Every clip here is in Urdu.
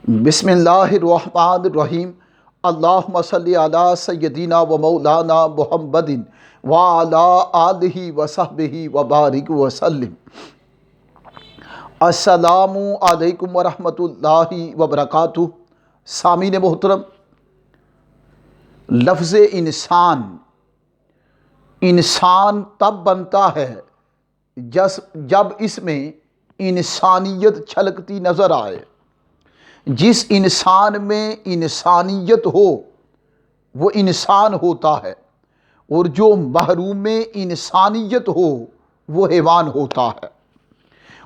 بسم اللہ الرحمن الرحیم۔ اللہم صلی علی سیدنا و مولانا محمد وعلی آلہ وصحبہ وبارک وسلم۔ السلام علیکم ورحمۃ اللہ وبرکاتہ۔ سامعین محترم، لفظ انسان تب بنتا ہے جب اس میں انسانیت چھلکتی نظر آئے۔ جس انسان میں انسانیت ہو وہ انسان ہوتا ہے، اور جو محروم انسانیت ہو وہ حیوان ہوتا ہے۔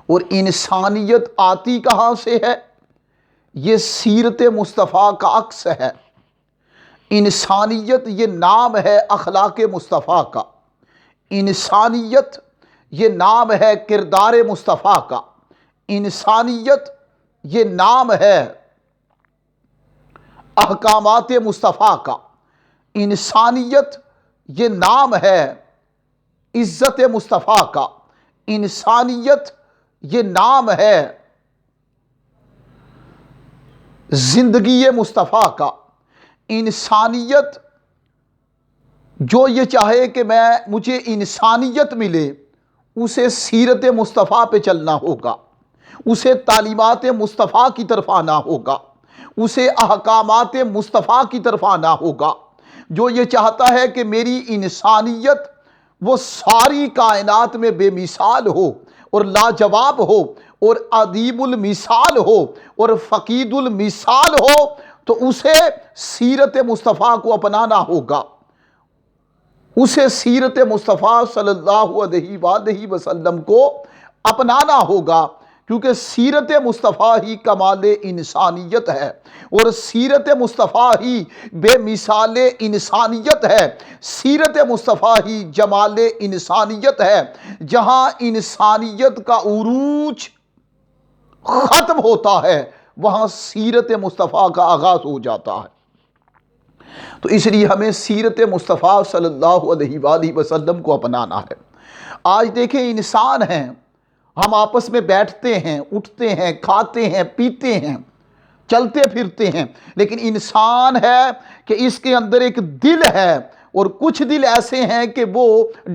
اور انسانیت آتی کہاں سے ہے؟ یہ سیرت مصطفیٰ کا عکس ہے۔ انسانیت یہ نام ہے اخلاق مصطفیٰ کا، انسانیت یہ نام ہے کردار مصطفیٰ کا، انسانیت یہ نام ہے احکامات مصطفیٰ کا، انسانیت یہ نام ہے عزت مصطفیٰ کا، انسانیت یہ نام ہے زندگی مصطفیٰ کا۔ انسانیت جو یہ چاہے کہ مجھے انسانیت ملے، اسے سیرت مصطفیٰ پہ چلنا ہوگا، اسے تعلیمات مصطفیٰ کی طرف آنا ہوگا، اسے احکامات مصطفیٰ کی طرف آنا ہوگا۔ جو یہ چاہتا ہے کہ میری انسانیت وہ ساری کائنات میں بے مثال ہو اور لاجواب ہو اور عدیم المثال ہو اور فقید المثال ہو، تو اسے سیرت مصطفیٰ کو اپنانا ہوگا، اسے سیرت مصطفیٰ صلی اللہ علیہ وآلہ وسلم کو اپنانا ہوگا، کیونکہ سیرت مصطفیٰ ہی کمال انسانیت ہے، اور سیرت مصطفیٰ ہی بے مثال انسانیت ہے، سیرت مصطفیٰ ہی جمال انسانیت ہے۔ جہاں انسانیت کا عروج ختم ہوتا ہے، وہاں سیرت مصطفیٰ کا آغاز ہو جاتا ہے۔ تو اس لیے ہمیں سیرت مصطفیٰ صلی اللہ علیہ وآلہ وسلم کو اپنانا ہے۔ آج دیکھیں، انسان ہیں، ہم آپس میں بیٹھتے ہیں، اٹھتے ہیں، کھاتے ہیں، پیتے ہیں، چلتے پھرتے ہیں، لیکن انسان ہے کہ اس کے اندر ایک دل ہے، اور کچھ دل ایسے ہیں کہ وہ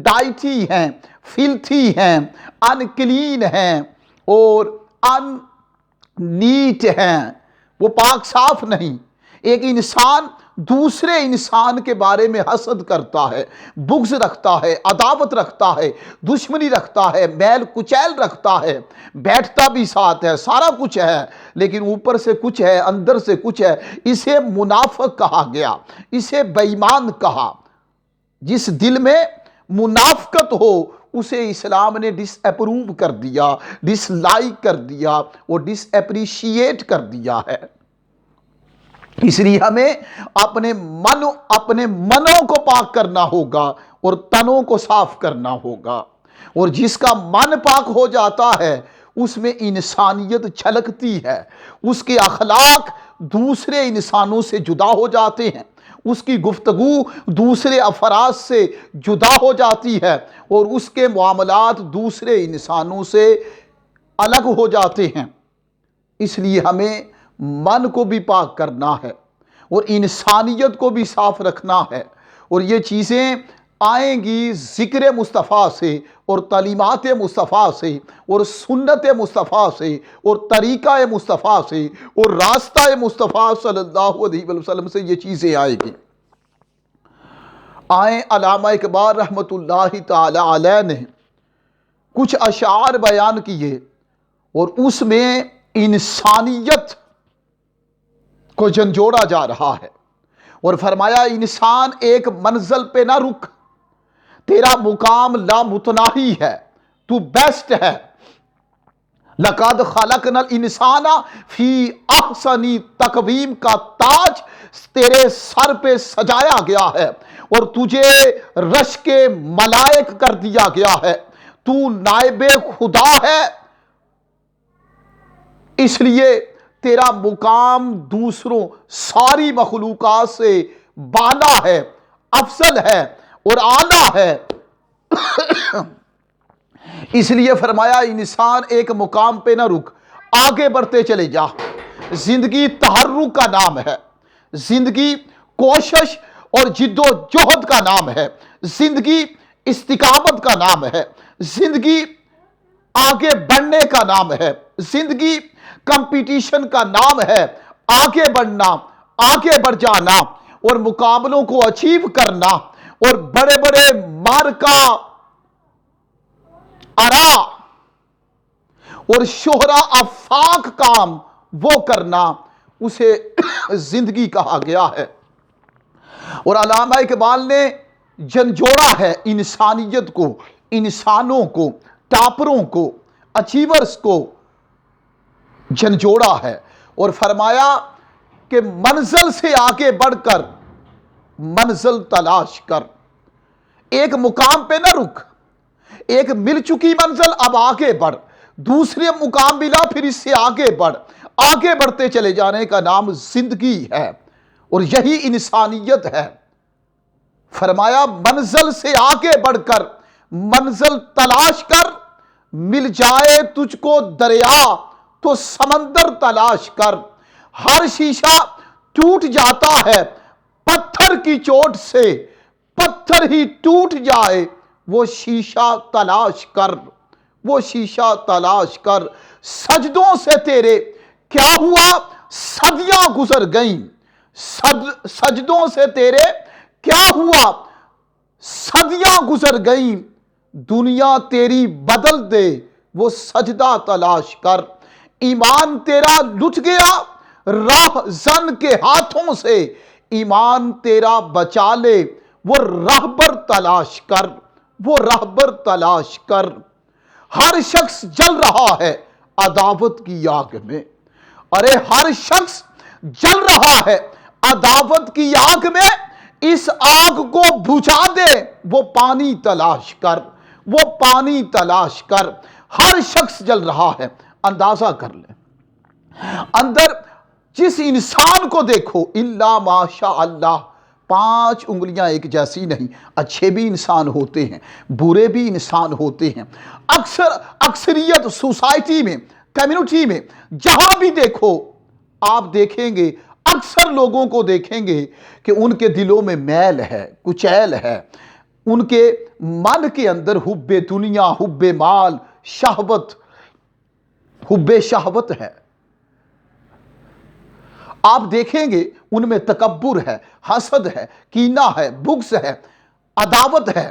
ڈائٹی ہیں، فلتھی ہیں، ان کلین ہیں اور ان نیٹ ہیں، وہ پاک صاف نہیں۔ ایک انسان دوسرے انسان کے بارے میں حسد کرتا ہے، بغض رکھتا ہے، عداوت رکھتا ہے، دشمنی رکھتا ہے، میل کچیل رکھتا ہے، بیٹھتا بھی ساتھ ہے، سارا کچھ ہے، لیکن اوپر سے کچھ ہے، اندر سے کچھ ہے۔ اسے منافق کہا گیا، اسے بے ایمان کہا۔ جس دل میں منافقت ہو اسے اسلام نے ڈس اپروو کر دیا، ڈس لائک کر دیا اور ڈس اپریشیٹ کر دیا ہے۔ اس لیے ہمیں اپنے منوں کو پاک کرنا ہوگا اور تنوں کو صاف کرنا ہوگا، اور جس کا من پاک ہو جاتا ہے اس میں انسانیت چھلکتی ہے، اس کے اخلاق دوسرے انسانوں سے جدا ہو جاتے ہیں، اس کی گفتگو دوسرے افراد سے جدا ہو جاتی ہے، اور اس کے معاملات دوسرے انسانوں سے الگ ہو جاتے ہیں۔ اس لیے ہمیں من کو بھی پاک کرنا ہے اور انسانیت کو بھی صاف رکھنا ہے، اور یہ چیزیں آئیں گی ذکر مصطفیٰ سے اور تعلیمات مصطفیٰ سے اور سنت مصطفیٰ سے اور طریقہ مصطفیٰ سے اور راستہ مصطفیٰ صلی اللہ علیہ وسلم سے، یہ چیزیں آئیں گی۔ علامہ اقبال رحمۃ اللہ تعالی علیہ نے کچھ اشعار بیان کیے، اور اس میں انسانیت کو جھنجھوڑا جا رہا ہے، اور فرمایا، انسان ایک منزل پہ نہ رک، تیرا مقام لامتناہی ہے، تو بیسٹ ہے۔ لَقَدْ خَلَقْنَا الْإِنسَانَ فِي أَحْسَنِ تَقْوِيمٍ کا تاج تیرے سر پہ سجایا گیا ہے، اور تجھے رشک ملائک کر دیا گیا ہے، تو نائب خدا ہے، اس لیے تیرا مقام دوسروں ساری مخلوقات سے بالا ہے، افضل ہے اور اعلیٰ ہے۔ اس لیے فرمایا، انسان ایک مقام پہ نہ رک، آگے بڑھتے چلے جا۔ زندگی تحرک کا نام ہے، زندگی کوشش اور جد و جہد کا نام ہے، زندگی استقامت کا نام ہے، زندگی آگے بڑھنے کا نام ہے، زندگی کمپٹیشن کا نام ہے، آگے بڑھنا، آگے بڑھ جانا اور مقابلوں کو اچیو کرنا اور بڑے بڑے مارکا آرا اور شہرا آفاق کام وہ کرنا، اسے زندگی کہا گیا ہے۔ اور علامہ اقبال نے جھنجھوڑا ہے انسانیت کو، انسانوں کو، ٹاپروں کو، اچیورز کو جھنجھوڑا ہے اور فرمایا کہ منزل سے آگے بڑھ کر منزل تلاش کر، ایک مقام پہ نہ رک، ایک مل چکی منزل اب آگے بڑھ، دوسرے مقام ملا پھر اس سے آگے بڑھ، آگے بڑھتے چلے جانے کا نام زندگی ہے اور یہی انسانیت ہے۔ فرمایا منزل سے آگے بڑھ کر منزل تلاش کر، مل جائے تجھ کو دریا تو سمندر تلاش کر، ہر شیشہ ٹوٹ جاتا ہے پتھر کی چوٹ سے، پتھر ہی ٹوٹ جائے وہ شیشہ تلاش کر، وہ شیشہ تلاش کر، سجدوں سے تیرے کیا ہوا صدیاں گزر گئیں، سجدوں سے تیرے کیا ہوا صدیاں گزر گئیں، دنیا تیری بدل دے وہ سجدہ تلاش کر، ایمان تیرا لٹ گیا راہ زن کے ہاتھوں سے، ایمان تیرا بچا لے وہ راہبر تلاش کر، وہ راہبر تلاش کر۔ ہر شخص جل رہا ہے عداوت کی آگ میں، ارے ہر شخص جل رہا ہے عداوت کی آگ میں، اس آگ کو بجھا دے وہ پانی تلاش کر، وہ پانی تلاش کر۔ ہر شخص جل رہا ہے، اندازہ کر لیں اندر جس انسان کو دیکھو الا ماشاء اللہ، 5 انگلیاں ایک جیسی نہیں، اچھے بھی انسان ہوتے ہیں، برے بھی انسان ہوتے ہیں، اکثریت سوسائٹی میں، کمیونٹی میں جہاں بھی دیکھو آپ دیکھیں گے، اکثر لوگوں کو دیکھیں گے کہ ان کے دلوں میں میل ہے، کچیل ہے، ان کے من کے اندر حب دنیا، حب مال، شہوت، حب شہوت ہے۔ آپ دیکھیں گے ان میں تکبر ہے، حسد ہے، کینہ ہے، بغض ہے، عداوت ہے۔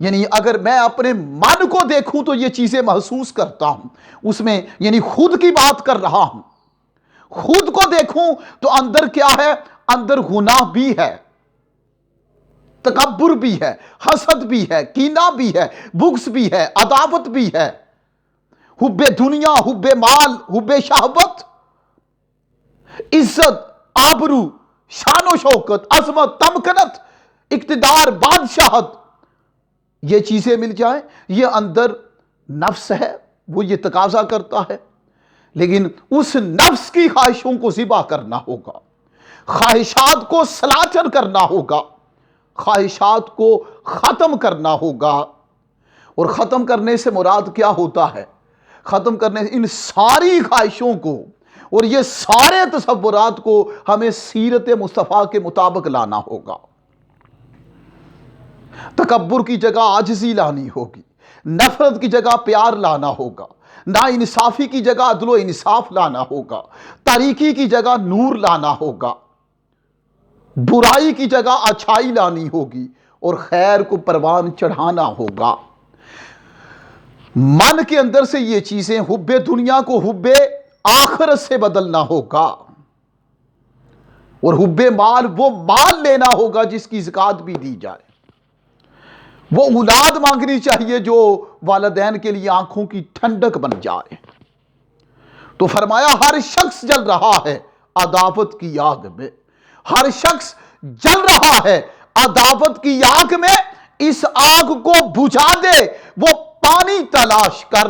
یعنی اگر میں اپنے من کو دیکھوں تو یہ چیزیں محسوس کرتا ہوں، اس میں یعنی خود کی بات کر رہا ہوں، خود کو دیکھوں تو اندر کیا ہے؟ اندر گناہ بھی ہے، تکبر بھی ہے، حسد بھی ہے، کینہ بھی ہے، بغض بھی ہے، عداوت بھی ہے، حب دنیا، حب مال، حب شہوت، عزت، آبرو، شان و شوکت، عظمت، تمکنت، اقتدار، بادشاہت، یہ چیزیں مل جائیں، یہ اندر نفس ہے، وہ یہ تقاضا کرتا ہے۔ لیکن اس نفس کی خواہشوں کو ذبح کرنا ہوگا، خواہشات کو سلاچر کرنا ہوگا، خواہشات کو ختم کرنا ہوگا۔ اور ختم کرنے سے مراد کیا ہوتا ہے؟ ختم کرنے سے ان ساری خواہشوں کو اور یہ سارے تصورات کو ہمیں سیرت مصطفیٰ کے مطابق لانا ہوگا۔ تکبر کی جگہ عاجزی لانی ہوگی، نفرت کی جگہ پیار لانا ہوگا، ناانصافی کی جگہ عدل و انصاف لانا ہوگا، تاریکی کی جگہ نور لانا ہوگا، برائی کی جگہ اچھائی لانی ہوگی اور خیر کو پروان چڑھانا ہوگا۔ من کے اندر سے یہ چیزیں، حب دنیا کو حب آخرت سے بدلنا ہوگا اور حب مال، وہ مال لینا ہوگا جس کی زکوٰۃ بھی دی جائے، وہ اولاد مانگنی چاہیے جو والدین کے لیے آنکھوں کی ٹھنڈک بن جائے۔ تو فرمایا ہر شخص جل رہا ہے عداوت کی آگ میں، ہر شخص جل رہا ہے عداوت کی آگ میں، اس آگ کو بجھا دے وہ پانی تلاش کر۔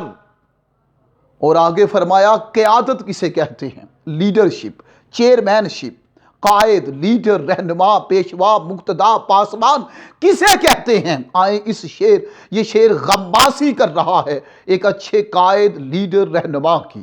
اور آگے فرمایا قیادت کسے کہتے ہیں؟ لیڈرشپ، چیئرمین شپ، قائد، لیڈر، رہنما، پیشوا، مقتدا، پاسبان کسے کہتے ہیں؟ آئیں اس یہ شعر غماسی کر رہا ہے ایک اچھے قائد، لیڈر، رہنما کی۔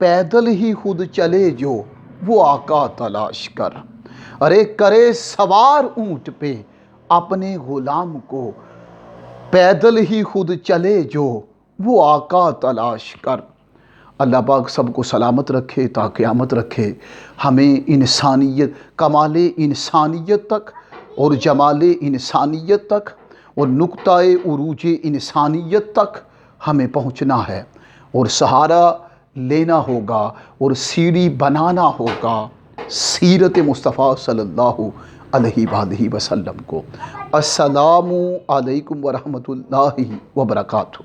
پیدل ہی خود چلے جو وہ آقا تلاش کر، ارے کرے سوار اونٹ پہ اپنے غلام کو، پیدل ہی خود چلے جو وہ آقا تلاش کر۔ اللہ پاک سب کو سلامت رکھے تا قیامت رکھے، ہمیں انسانیت، کمال انسانیت تک اور جمال انسانیت تک اور نقطۂ عروج انسانیت تک ہمیں پہنچنا ہے، اور سہارا لینا ہوگا اور سیڑھی بنانا ہوگا سیرت مصطفیٰ صلی اللہ علیہ وآلہ وسلم کو۔ السلام علیکم ورحمۃ اللہ وبرکاتہ۔